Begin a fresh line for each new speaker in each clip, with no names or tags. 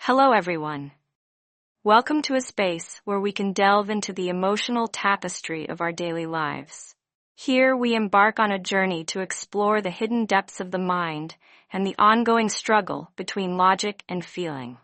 Hello, everyone. Welcome to a space where we can delve into the emotional tapestry of our daily lives. Here we embark on a journey to explore the hidden depths of the mind and the ongoing struggle between logic and feeling.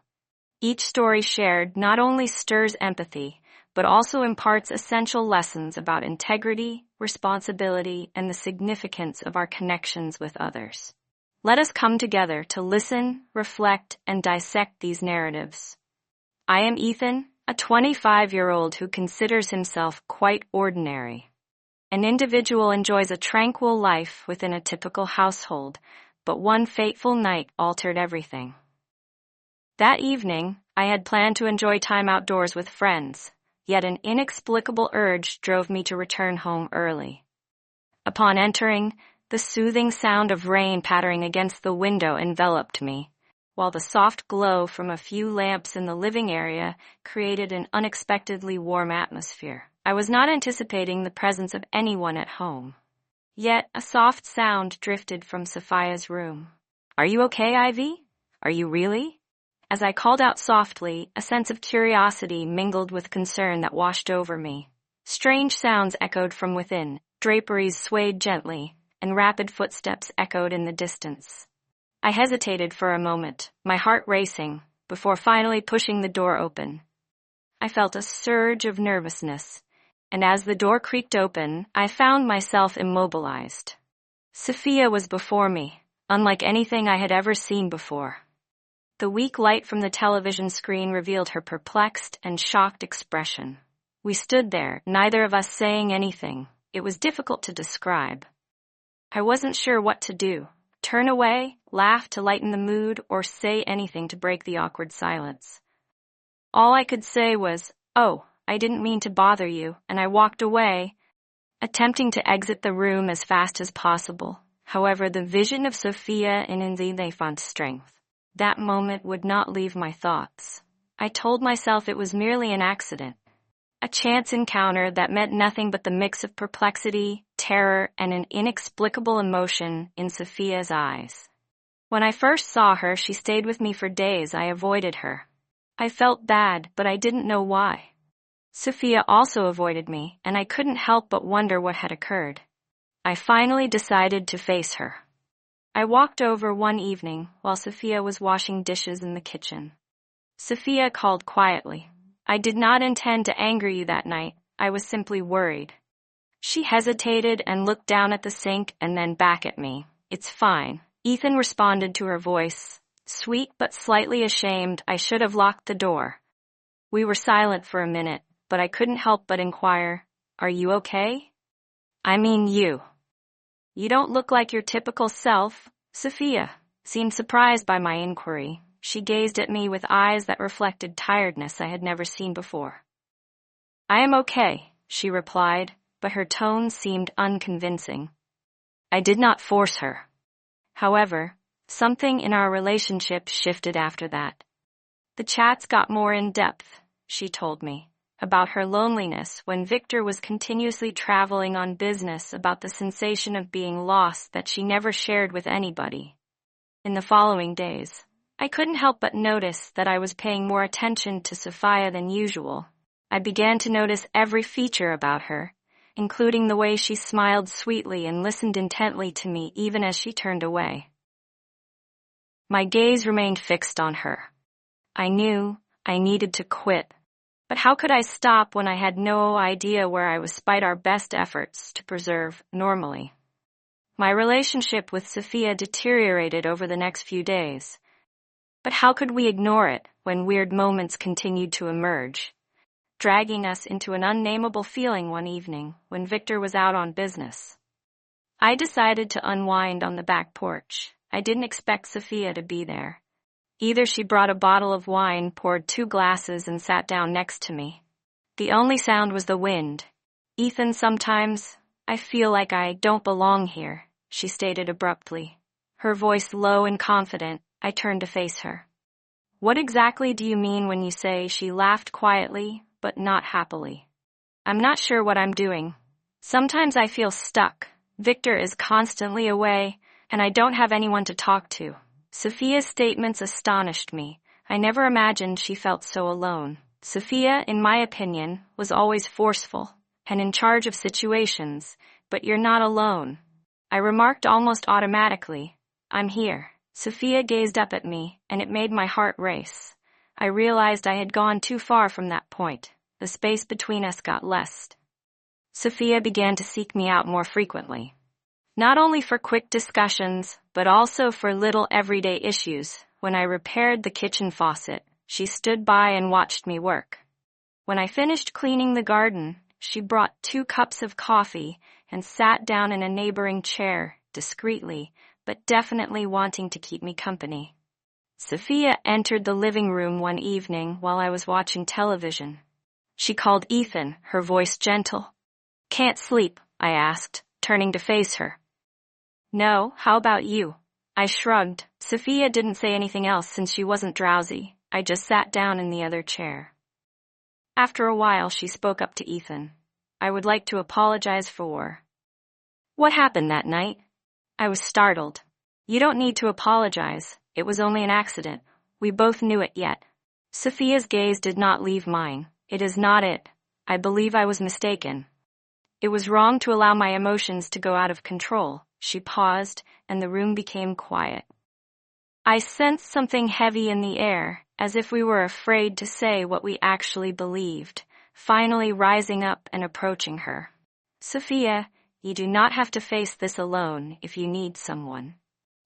Each story shared not only stirs empathy, but also imparts essential lessons about integrity, responsibility, and the significance of our connections with others. Let us come together to listen, reflect, and dissect these narratives. I am Ethan, a 25-year-old who considers himself quite ordinary. An individual enjoys a tranquil life within a typical household, but one fateful night altered everything. That evening, I had planned to enjoy time outdoors with friends, yet an inexplicable urge drove me to return home early. Upon entering, the soothing sound of rain pattering against the window enveloped me, while the soft glow from a few lamps in the living area created an unexpectedly warm atmosphere. I was not anticipating the presence of anyone at home. Yet a soft sound drifted from Sophia's room. "Are you okay, Ivy? Are you really?" As I called out softly, a sense of curiosity mingled with concern that washed over me. Strange sounds echoed from within, draperies swayed gently, and rapid footsteps echoed in the distance. I hesitated for a moment, my heart racing, before finally pushing the door open. I felt a surge of nervousness, and as the door creaked open, I found myself immobilized. Sophia was before me, unlike anything I had ever seen before. The weak light from the television screen revealed her perplexed and shocked expression. We stood there, neither of us saying anything. It was difficult to describe. I wasn't sure what to do. Turn away, laugh to lighten the mood, or say anything to break the awkward silence. All I could say was, "Oh, I didn't mean to bother you," and I walked away, attempting to exit the room as fast as possible. However, the vision of Sophia in they found strength. That moment would not leave my thoughts. I told myself it was merely an accident. A chance encounter that meant nothing but the mix of perplexity, terror, and an inexplicable emotion in Sophia's eyes. When I first saw her, she stayed with me for days. I avoided her. I felt bad, but I didn't know why. Sophia also avoided me, and I couldn't help but wonder what had occurred. I finally decided to face her. I walked over one evening while Sophia was washing dishes in the kitchen. Sophia called quietly. "I did not intend to anger you that night. I was simply worried." She hesitated and looked down at the sink and then back at me. "It's fine," Ethan responded to her voice. Sweet but slightly ashamed, I should have locked the door. We were silent for a minute, but I couldn't help but inquire, "Are you okay?" "I mean you. You don't look like your typical self." Sophia seemed surprised by my inquiry. She gazed at me with eyes that reflected tiredness I had never seen before. "I am okay," she replied, but her tone seemed unconvincing. I did not force her. However, something in our relationship shifted after that. The chats got more in-depth, she told me, about her loneliness when Victor was continuously traveling on business, about the sensation of being lost that she never shared with anybody. In the following days, I couldn't help but notice that I was paying more attention to Sophia than usual. I began to notice every feature about her, including the way she smiled sweetly and listened intently to me even as she turned away. My gaze remained fixed on her. I knew I needed to quit, but how could I stop when I had no idea where I was despite our best efforts to preserve normally? My relationship with Sophia deteriorated over the next few days. But how could we ignore it when weird moments continued to emerge, dragging us into an unnameable feeling one evening when Victor was out on business? I decided to unwind on the back porch. I didn't expect Sophia to be there. Either she brought a bottle of wine, poured 2 glasses, and sat down next to me. The only sound was the wind. "Ethan, sometimes I feel like I don't belong here," she stated abruptly. Her voice low and confident. I turned to face her. "What exactly do you mean when you say?" She laughed quietly, but not happily. "I'm not sure what I'm doing. Sometimes I feel stuck. Victor is constantly away, and I don't have anyone to talk to." Sophia's statements astonished me, I never imagined she felt so alone. Sophia, in my opinion, was always forceful and in charge of situations, but you're not alone. I remarked almost automatically, I'm here. Sophia gazed up at me, and it made my heart race. I realized I had gone too far from that point. The space between us got less. Sophia began to seek me out more frequently. Not only for quick discussions, but also for little everyday issues. When I repaired the kitchen faucet, she stood by and watched me work. When I finished cleaning the garden, she brought 2 cups of coffee and sat down in a neighboring chair, discreetly, but definitely wanting to keep me company. Sophia entered the living room one evening while I was watching television. She called Ethan, her voice gentle. "Can't sleep?" I asked, turning to face her. "No, how about you?" I shrugged. Sophia didn't say anything else since she wasn't drowsy. I just sat down in the other chair. After a while, she spoke up to Ethan. "I would like to apologize for..." "What happened that night?" I was startled. "You don't need to apologize. It was only an accident. We both knew it yet." Sophia's gaze did not leave mine. "It is not it. I believe I was mistaken. It was wrong to allow my emotions to go out of control." She paused, and the room became quiet. I sensed something heavy in the air, as if we were afraid to say what we actually believed, finally rising up and approaching her. "Sophia, you do not have to face this alone if you need someone.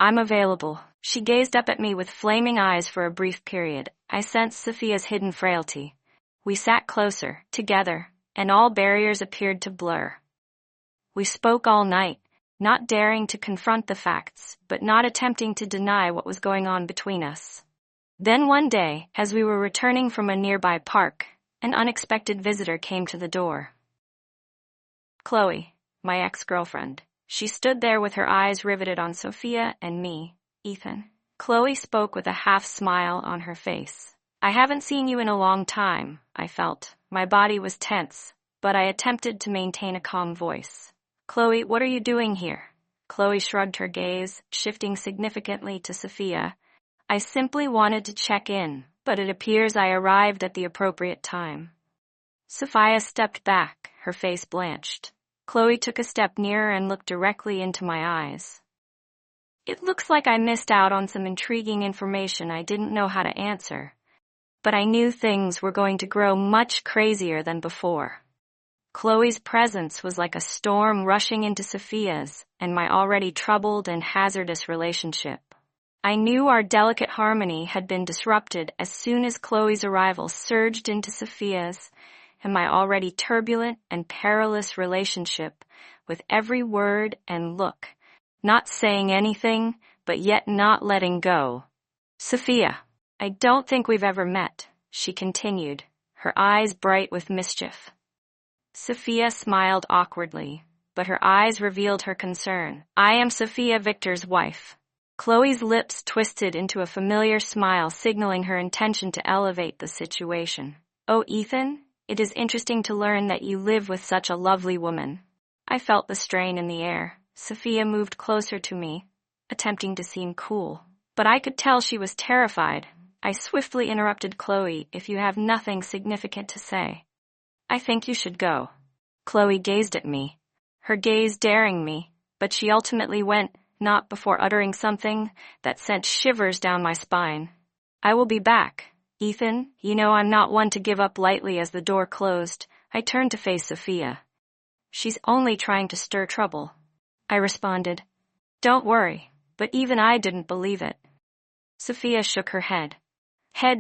I'm available." She gazed up at me with flaming eyes for a brief period. I sensed Sophia's hidden frailty. We sat closer, together, and all barriers appeared to blur. We spoke all night, not daring to confront the facts, but not attempting to deny what was going on between us. Then one day, as we were returning from a nearby park, an unexpected visitor came to the door. Chloe, my ex-girlfriend. She stood there with her eyes riveted on Sophia and me, Ethan. Chloe spoke with a half-smile on her face. "I haven't seen you in a long time," I felt. My body was tense, but I attempted to maintain a calm voice. "Chloe, what are you doing here?" Chloe shrugged her gaze, shifting significantly to Sophia. "I simply wanted to check in, but it appears I arrived at the appropriate time." Sophia stepped back, her face blanched. Chloe took a step nearer and looked directly into my eyes. "It looks like I missed out on some intriguing information I didn't know how to answer, but I knew things were going to grow much crazier than before." Chloe's presence was like a storm rushing into Sophia's and my already troubled and hazardous relationship. I knew our delicate harmony had been disrupted as soon as Chloe's arrival surged into Sophia's and my already turbulent and perilous relationship with every word and look, not saying anything, but yet not letting go. "Sophia, I don't think we've ever met," she continued, her eyes bright with mischief. Sophia smiled awkwardly, but her eyes revealed her concern. "I am Sophia Victor's wife." Chloe's lips twisted into a familiar smile, signaling her intention to elevate the situation. "Oh, Ethan, it is interesting to learn that you live with such a lovely woman." I felt the strain in the air. Sophia moved closer to me, attempting to seem cool, but I could tell she was terrified. I swiftly interrupted Chloe. "If you have nothing significant to say, I think you should go." Chloe gazed at me, her gaze daring me, but she ultimately went, not before uttering something that sent shivers down my spine. "I will be back. Ethan, you know I'm not one to give up lightly." As the door closed, I turned to face Sophia. "She's only trying to stir trouble," I responded. "Don't worry," but even I didn't believe it. Sophia shook her head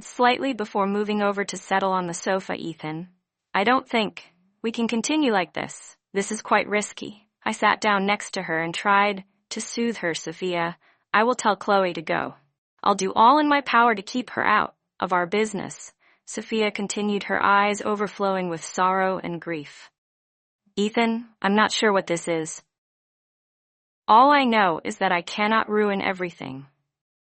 slightly before moving over to settle on the sofa. "Ethan, I don't think we can continue like this. This is quite risky." I sat down next to her and tried to soothe her. "Sophia, I will tell Chloe to go. I'll do all in my power to keep her out of our business." Sophia continued, her eyes overflowing with sorrow and grief. "Ethan, I'm not sure what this is. All I know is that I cannot ruin everything.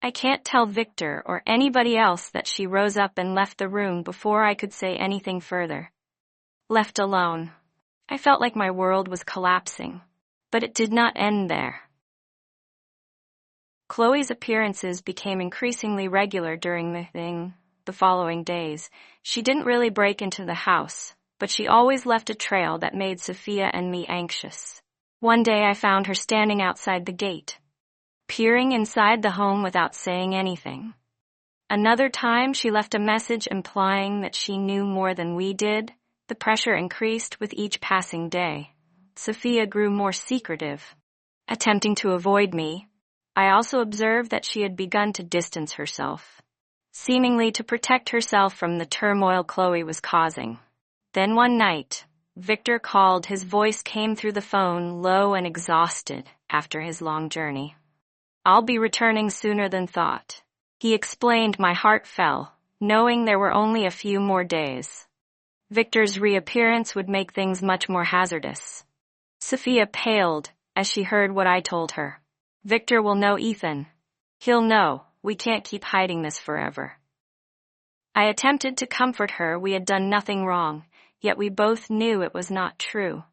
I can't tell Victor or anybody else that." She rose up and left the room before I could say anything further. Left alone, I felt like my world was collapsing, but it did not end there. Chloe's appearances became increasingly regular during the thing. The following days, she didn't really break into the house, but she always left a trail that made Sophia and me anxious. One day I found her standing outside the gate, peering inside the home without saying anything. Another time she left a message implying that she knew more than we did. The pressure increased with each passing day. Sophia grew more secretive, attempting to avoid me. I also observed that she had begun to distance herself, seemingly to protect herself from the turmoil Chloe was causing. Then one night, Victor called. His voice came through the phone, low and exhausted after his long journey. "I'll be returning sooner than thought," he explained. My heart fell, knowing there were only a few more days. Victor's reappearance would make things much more hazardous. Sophia paled as she heard what I told her. "Victor will know, Ethan. He'll know. We can't keep hiding this forever." I attempted to comfort her. We had done nothing wrong, yet we both knew it was not true.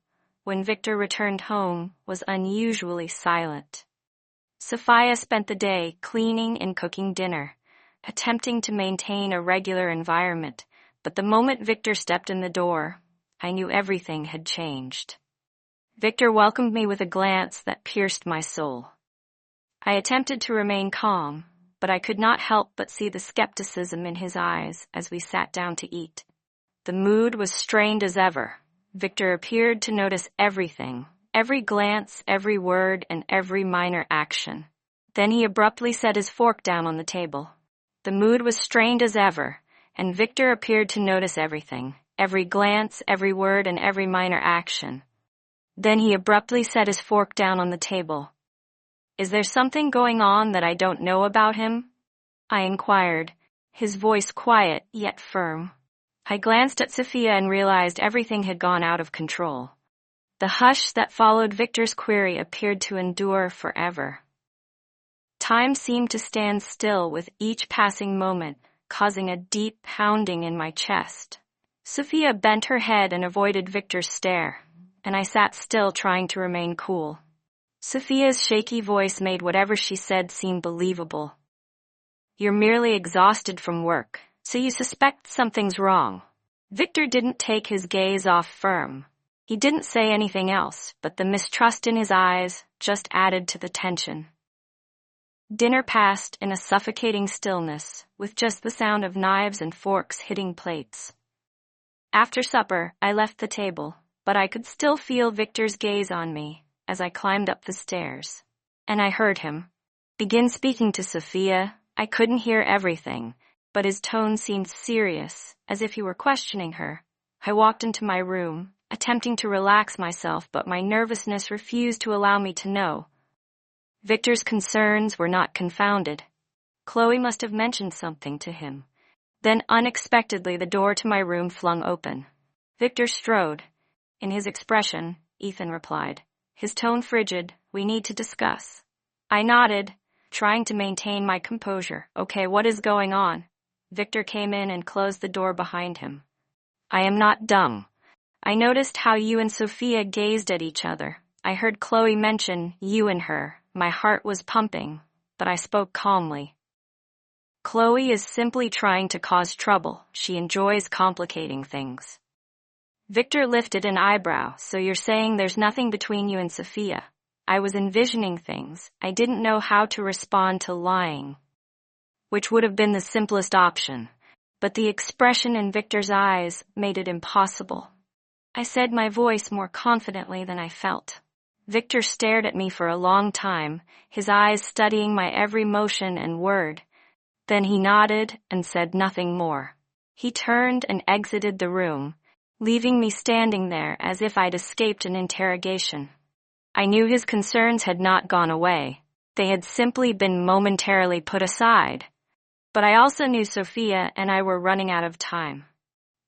When Victor returned home, was unusually silent. Sophia spent the day cleaning and cooking dinner, attempting to maintain a regular environment, but the moment Victor stepped in the door, I knew everything had changed. Victor welcomed me with a glance that pierced my soul. I attempted to remain calm, but I could not help but see the skepticism in his eyes as we sat down to eat. The mood was strained as ever. Victor appeared to notice everything, every glance, every word, and every minor action. Then he abruptly set his fork down on the table. The mood was strained as ever, and Victor appeared to notice everything, every glance, every word, and every minor action. Then he abruptly set his fork down on the table. "Is there something going on that I don't know about him?" I inquired, his voice quiet yet firm. I glanced at Sophia and realized everything had gone out of control. The hush that followed Victor's query appeared to endure forever. Time seemed to stand still with each passing moment, causing a deep pounding in my chest. Sophia bent her head and avoided Victor's stare, and I sat still, trying to remain cool. Sophia's shaky voice made whatever she said seem believable. "You're merely exhausted from work, so you suspect something's wrong." Victor didn't take his gaze off firm. He didn't say anything else, but the mistrust in his eyes just added to the tension. Dinner passed in a suffocating stillness, with just the sound of knives and forks hitting plates. After supper, I left the table, but I could still feel Victor's gaze on me as I climbed up the stairs. And I heard him begin speaking to Sophia. I couldn't hear everything, but his tone seemed serious, as if he were questioning her. I walked into my room, attempting to relax myself, but my nervousness refused to allow me to know. Victor's concerns were not confounded. Chloe must have mentioned something to him. Then unexpectedly the door to my room flung open. Victor strode. In his expression, Ethan replied, his tone frigid. "We need to discuss." I nodded, trying to maintain my composure. "Okay, what is going on?" Victor came in and closed the door behind him. "I am not dumb. I noticed how you and Sophia gazed at each other. I heard Chloe mention you and her. My heart was pumping, but I spoke calmly. Chloe is simply trying to cause trouble. She enjoys complicating things." Victor lifted an eyebrow. "So you're saying there's nothing between you and Sophia?" I was envisioning things. I didn't know how to respond to lying, which would have been the simplest option, but the expression in Victor's eyes made it impossible. I said, my voice more confidently than I felt. Victor stared at me for a long time, his eyes studying my every motion and word. Then he nodded and said nothing more. He turned and exited the room, leaving me standing there as if I'd escaped an interrogation. I knew his concerns had not gone away. They had simply been momentarily put aside. But I also knew Sophia and I were running out of time.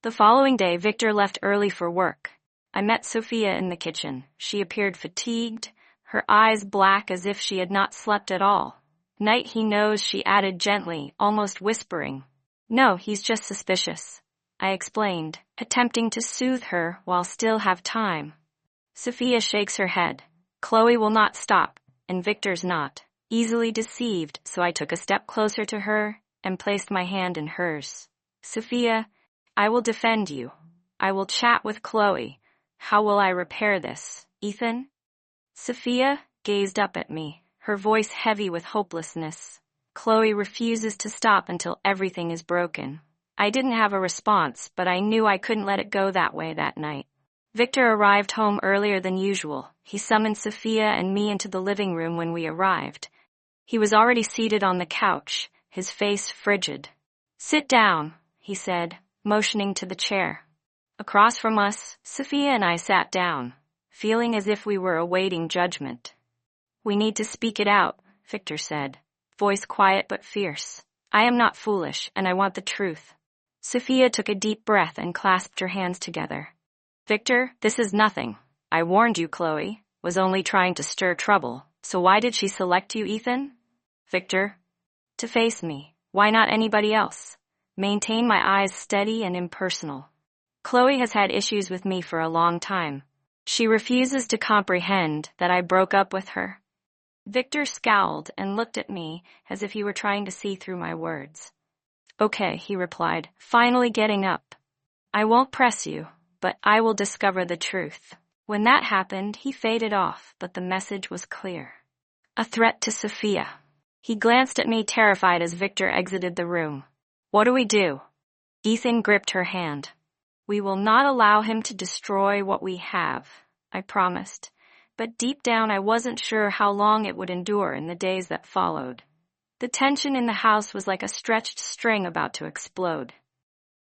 The following day, Victor left early for work. I met Sophia in the kitchen. She appeared fatigued, her eyes black as if she had not slept at all. "Night, he knows," she added gently, almost whispering. "No, he's just suspicious," I explained, attempting to soothe her while still have time. Sophia shakes her head. Chloe will not stop, and Victor's not. Easily deceived, so I took a step closer to her and placed my hand in hers. Sophia, I will defend you. I will chat with Chloe. How will I repair this, Ethan? Sophia gazed up at me, her voice heavy with hopelessness. Chloe refuses to stop until everything is broken. I didn't have a response, but I knew I couldn't let it go that way that night. Victor arrived home earlier than usual. He summoned Sophia and me into the living room when we arrived. He was already seated on the couch, his face frigid. "Sit down," he said, motioning to the chair. Across from us, Sophia and I sat down, feeling as if we were awaiting judgment. "We need to speak it out," Victor said, voice quiet but fierce. "I am not foolish, and I want the truth." Sophia took a deep breath and clasped her hands together. "Victor, this is nothing. I warned you, Chloe was only trying to stir trouble. So why did she select you, Ethan?" "Victor, to face me. Why not anybody else?" Maintain my eyes steady and impersonal. "Chloe has had issues with me for a long time. She refuses to comprehend that I broke up with her." Victor scowled and looked at me as if he were trying to see through my words. "Okay," he replied, finally getting up. "I won't press you, but I will discover the truth." When that happened, he faded off, but the message was clear. A threat to Sophia. He glanced at me terrified as Victor exited the room. "What do we do?" Ethan gripped her hand. "We will not allow him to destroy what we have," I promised. But deep down I wasn't sure how long it would endure in the days that followed. The tension in the house was like a stretched string about to explode.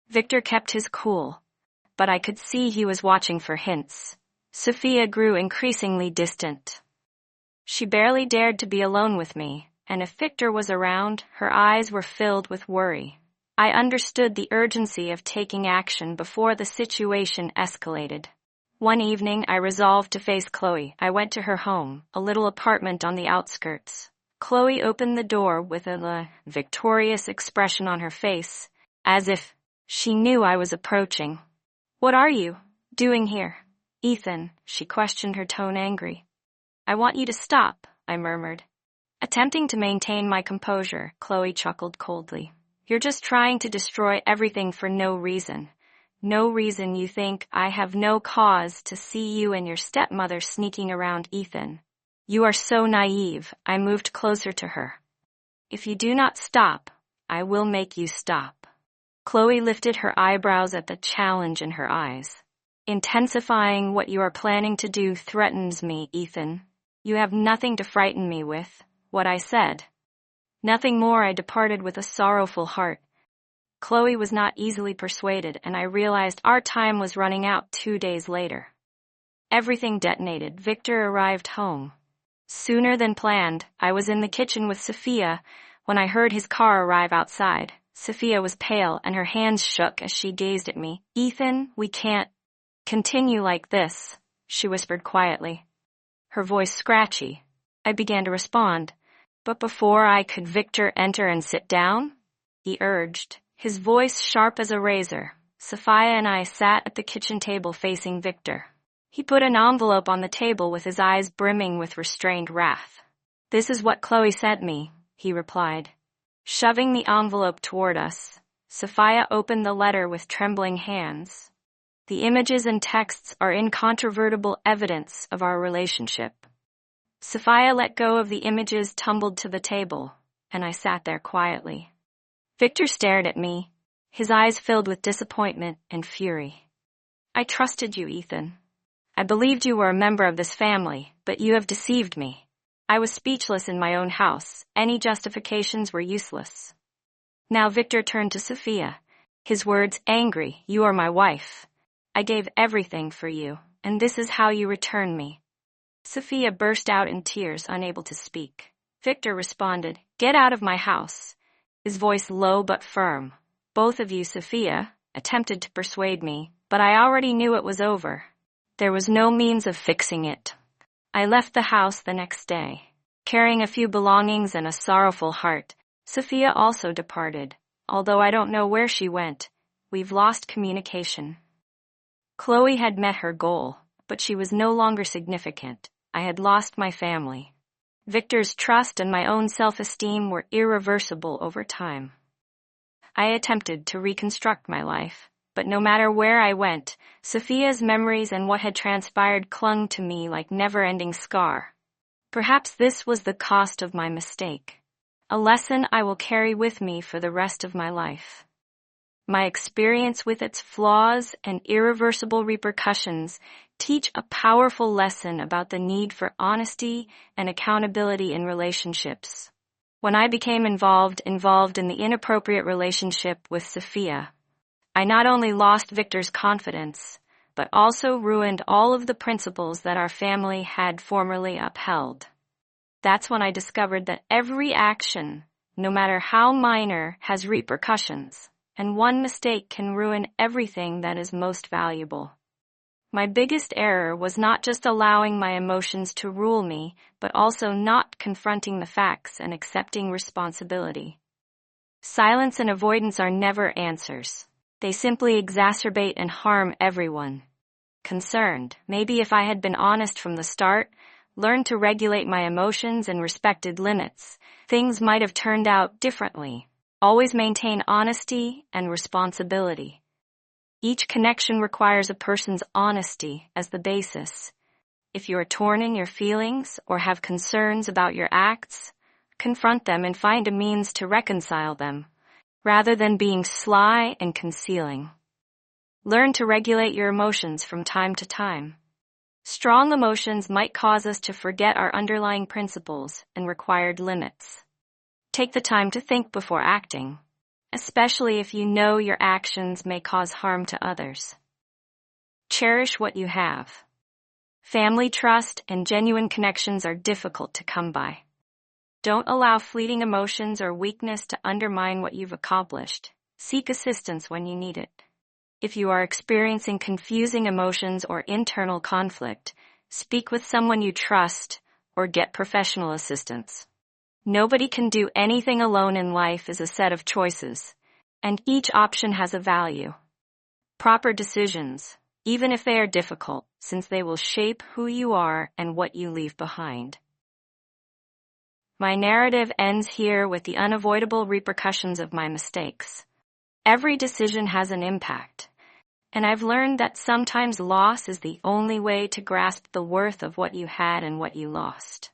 Victor kept his cool, but I could see he was watching for hints. Sophia grew increasingly distant. She barely dared to be alone with me, and if Victor was around, her eyes were filled with worry. I understood the urgency of taking action before the situation escalated. One evening, I resolved to face Chloe. I went to her home, a little apartment on the outskirts. Chloe opened the door with a victorious expression on her face, as if she knew I was approaching. "What are you doing here, Ethan?" she questioned, her tone angry. "I want you to stop," I murmured. Attempting to maintain my composure, Chloe chuckled coldly. "You're just trying to destroy everything for no reason. No reason you think I have no cause to see you and your stepmother sneaking around Ethan. You are so naive." I moved closer to her. "If you do not stop, I will make you stop." Chloe lifted her eyebrows at the challenge in her eyes. "Intensifying what you are planning to do threatens me, Ethan. You have nothing to frighten me with," what I said. "Nothing more." I departed with a sorrowful heart. Chloe was not easily persuaded, and I realized our time was running out 2 days later. Everything detonated. Victor arrived home. Sooner than planned, I was in the kitchen with Sophia when I heard his car arrive outside. Sophia was pale, and her hands shook as she gazed at me. "Ethan, we can't continue like this," she whispered quietly, her voice scratchy. I began to respond, but before I could, Victor enter and sit down, he urged, his voice sharp as a razor. Sophia and I sat at the kitchen table facing Victor. He put an envelope on the table with his eyes brimming with restrained wrath. "This is what Chloe sent me," he replied. Shoving the envelope toward us, Sophia opened the letter with trembling hands. "The images and texts are incontrovertible evidence of our relationship." Sophia let go of the images, tumbled to the table, and I sat there quietly. Victor stared at me, his eyes filled with disappointment and fury. "I trusted you, Ethan. I believed you were a member of this family, but you have deceived me." I was speechless in my own house. Any justifications were useless. Now Victor turned to Sophia, his words angry. "You are my wife. I gave everything for you, and this is how you return me." Sophia burst out in tears, unable to speak. Victor responded, "Get out of my house," his voice low but firm. "Both of you," Sophia attempted to persuade me, but I already knew it was over. There was no means of fixing it. I left the house the next day, carrying a few belongings and a sorrowful heart. Sophia also departed, although I don't know where she went. We've lost communication. Chloe had met her goal, but she was no longer significant. I had lost my family. Victor's trust and my own self-esteem were irreversible over time. I attempted to reconstruct my life. But no matter where I went, Sophia's memories and what had transpired clung to me like never-ending scar. Perhaps this was the cost of my mistake, a lesson I will carry with me for the rest of my life. My experience with its flaws and irreversible repercussions teach a powerful lesson about the need for honesty and accountability in relationships. When I became involved in the inappropriate relationship with Sophia, I not only lost Victor's confidence, but also ruined all of the principles that our family had formerly upheld. That's when I discovered that every action, no matter how minor, has repercussions, and one mistake can ruin everything that is most valuable. My biggest error was not just allowing my emotions to rule me, but also not confronting the facts and accepting responsibility. Silence and avoidance are never answers. They simply exacerbate and harm everyone concerned. Maybe if I had been honest from the start, learned to regulate my emotions and respected limits, things might have turned out differently. Always maintain honesty and responsibility. Each connection requires a person's honesty as the basis. If you are torn in your feelings or have concerns about your acts, confront them and find a means to reconcile them, rather than being sly and concealing. Learn to regulate your emotions from time to time. Strong emotions might cause us to forget our underlying principles and required limits. Take the time to think before acting, especially if you know your actions may cause harm to others. Cherish what you have. Family trust and genuine connections are difficult to come by. Don't allow fleeting emotions or weakness to undermine what you've accomplished. Seek assistance when you need it. If you are experiencing confusing emotions or internal conflict, speak with someone you trust or get professional assistance. Nobody can do anything alone in life as a set of choices, and each option has a value. Proper decisions, even if they are difficult, since they will shape who you are and what you leave behind. My narrative ends here with the unavoidable repercussions of my mistakes. Every decision has an impact, and I've learned that sometimes loss is the only way to grasp the worth of what you had and what you lost.